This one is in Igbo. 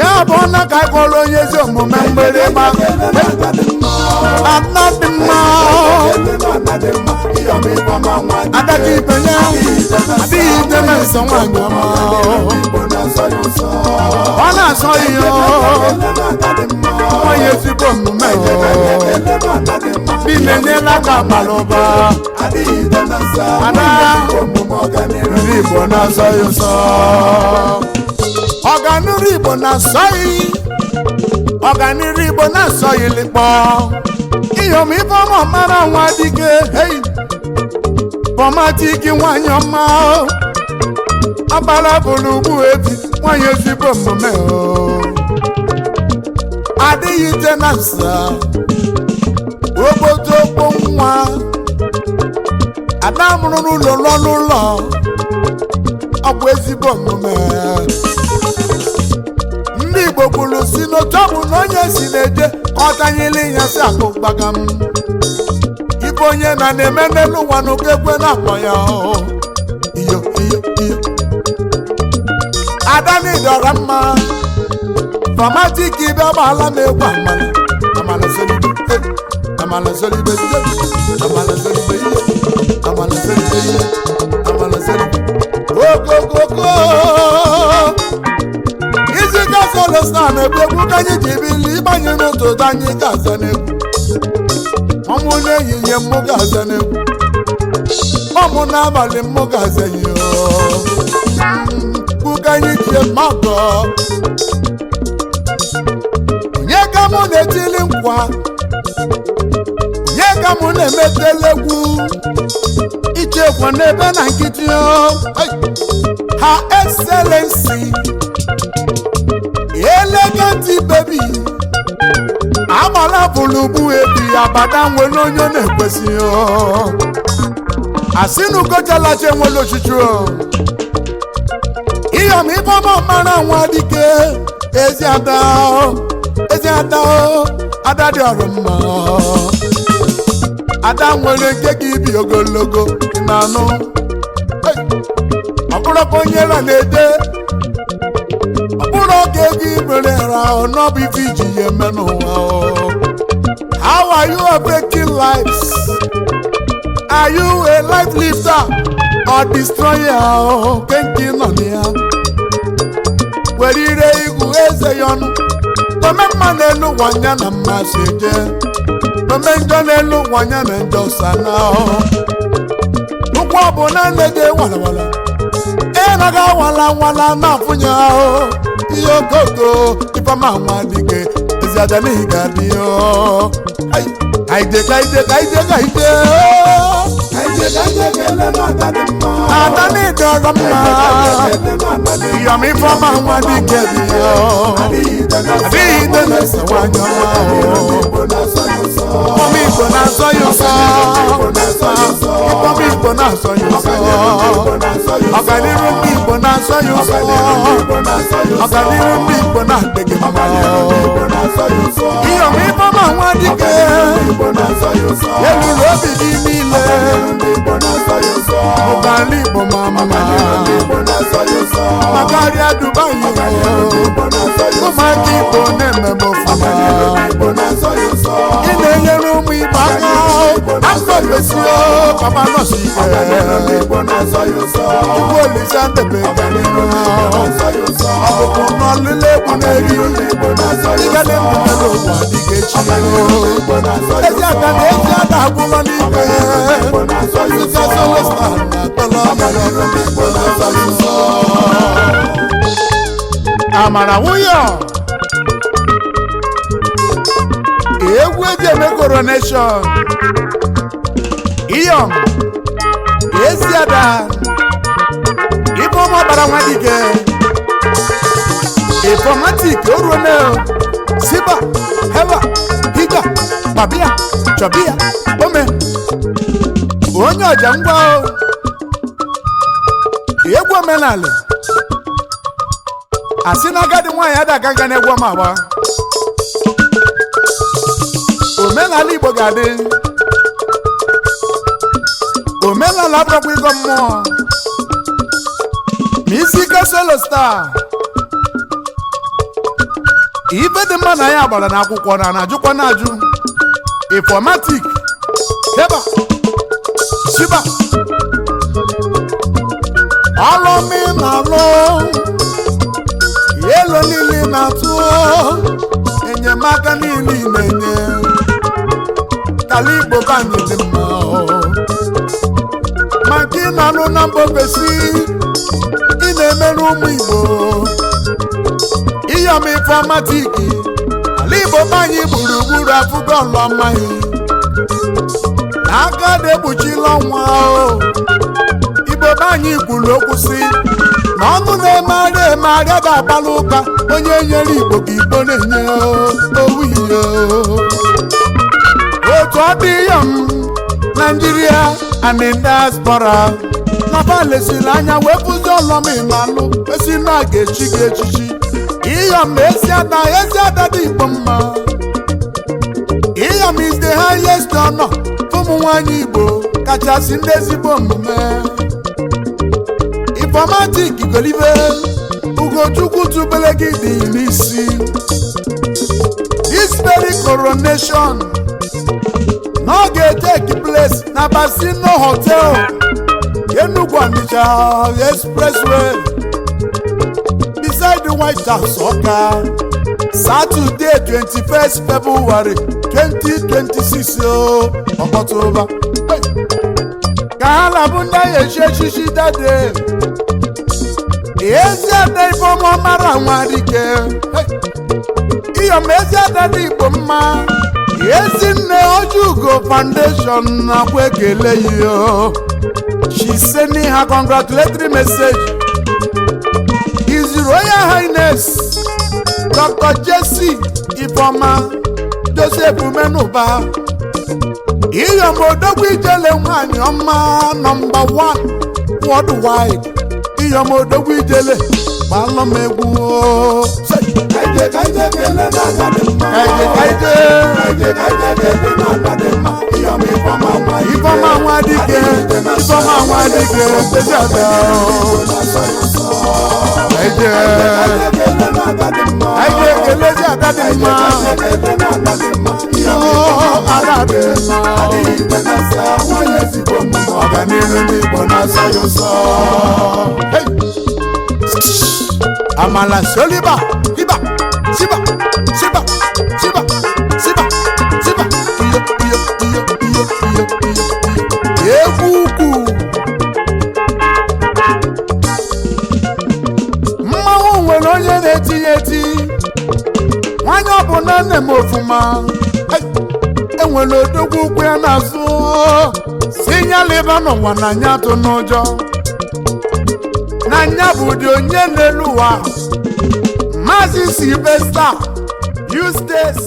Yabona kakolo yezo mumembele ma anadima adaki penya adi deme sonwanyo ona soyo oye sibo mumeje binene la kamaloba ana ribo na soyo so Oganiri Igbo na soyi lipo Iyom Ifeoma mara Nwadike hey Pomatiki nwanyị ọma Okpara bulugbu ebi nwanyị ezigbo omume o Adịghị ite na nsa Obodo nwa Ada mụrụ n'ụlọ Ọ bụ ezigbo omume Ndị Igbo kwuru si n'otobu na onye si na-eje ọtanyili ya si akụ gbagam Ibe onye na-eme n'elu ụwa n'oge ekwe na-akpọ ya iyo Adanidọra mma Famatiki ibe ọgbala m egwu amala solibe amala solibe go Izi gasolo sta na egwu kanyi jibili ibanye n'otu danyi gaza n'egwu Ọmụ n'ehihie mmụ gaza n'egwu Ọmụ n'abalị mmụ gaza yo Kukanyi jie mmadụ Onye ka mụ na-etili nkwa Onye ka mụ na-emetele egwu Ichekwa n'ebe na nkịtị Her Excellency Elegant baby Amala bulugbu ebi abada nwere onye na-ekwesi Asinu kochala che nwere ochichu Iyom Ifeoma mara Nwadike EziAda Ada dị ọrụ mma Ada nwere nke gị ibi ogologo n'anụ Ọ bụrụ ka onye ra na-ede How are you affecting lives? Are you a life lifter or destroyer? Thinking on ya. Where did they go? Ezeyon. The man elu wanya na maseje. The man elu wanya na ndosana. Ukwa bona nege wala. Enaga wala na funya. Iyo gogo Ifeoma Nwadike EziAda ni gadio Aide Adani dọrọ mma Iyom Ifeoma Nwadike dio Adịghị ide na-esewanya Ifeoma Igbo na-asọ ya ụsọ Ifeoma Igbo na-asọ ya ụsọ Ọganiru ndị Igbo na-asọ ya ụsọ Ọganiru ndị Igbo na-adịghị mma Iyom Ifeoma Nwadike Eluru obi gị niile Ụgbọala Igbo mama Makarịa Dubai Ụmụaka Igbo na-ememe ofụma Ị na-enyere ụmụ Igbo aka Afrofesio Papa nọsi ike Ugwu Olisa ndebe Ọbụbụ n'ọlụlụ egwu na-eri Igade mmemme ụwa dịka echi EziAda na EziAda agwụlọ n'ike Sika Solesta na tọlọ Amara nwunye eme coronation Iyom EziAda Ifeoma Okpara Nwadike Ifeomatic orone siba heva higa babia chobia ome onye ọja ngwa egwu omenala asị na agadi nwaanyị adaga ga n'egwu ọma agba omenala Igbo ga-adị omenala abụrụkwa ịgọ mmụọ ma isi ike solo star ife dị mma na ya gbara n'akwụkwọ na na-ajụkwa na-ajụ Ifeomatic heba shiba alụmị na-alụ elo niile na-atụ enyemaka niile na-enye kala Igbo banye dị mma maka ị na-alụ na mba ofesi ị na-emerụ ụmụ Igbo Iyom Ifeomatic ala Igbo banye gburugburu afụgo ọlọmaghị aka na-ekpuchila ọnwa Igbo banye kwuru okwu si na ọnụ na-emegharị emegharị ga-agbalị ụka onye nyere Igbo ka Igbo na-enye owu ihe otu ọ dị Iyom Nigeria and in diaspora na balesiri anya wepụzi ọlọma ịmalụ esi na a ga-echi gị echichi Iyom EziAda dị Igbo mma Iyom is the highest honor ụmụ nwanyị Igbo kachasị ndị ezigbo omume Ifeomatic golibe Ugochukwu tubele gị dị n'isi this very coronation na ọ ga-take place na Basino Hotel Enugu Onitsha Expressway beside the White House Ọka Saturday 21st February 2026 October ka ha na-abụ ndị echi echichi dade EziAda Ifeoma Okpara Nwadike Iyom EziAda dị Igbo mma Ezinne Ojugo Foundation nakwa ekele yo she sending her congratulatory message His Royal Highness Dr. Jesse Ifeoma Joseph Menuba Iyom odogwu ijele nwanyị ọma number 1 worldwide Iyom odogwu ijele gbalụ m egwu Ifeoma Nwadike EziAda ekele EziAda dị mma ọganihu ndị Igbo na-asọ ya ụsọ amala soliba iba siba siba siba siba siba iyo egwu ukwu mmanwụ nwere onye na-etinye eti nwanyị ọbụla nne m ofuma enwere odogwu ukwu ya n'azụ si nyaliba n'ụwa na anya atụ n'ụjọ na anya bụ ụdị onye n'elu ụwa Maazị Sylvester Eustace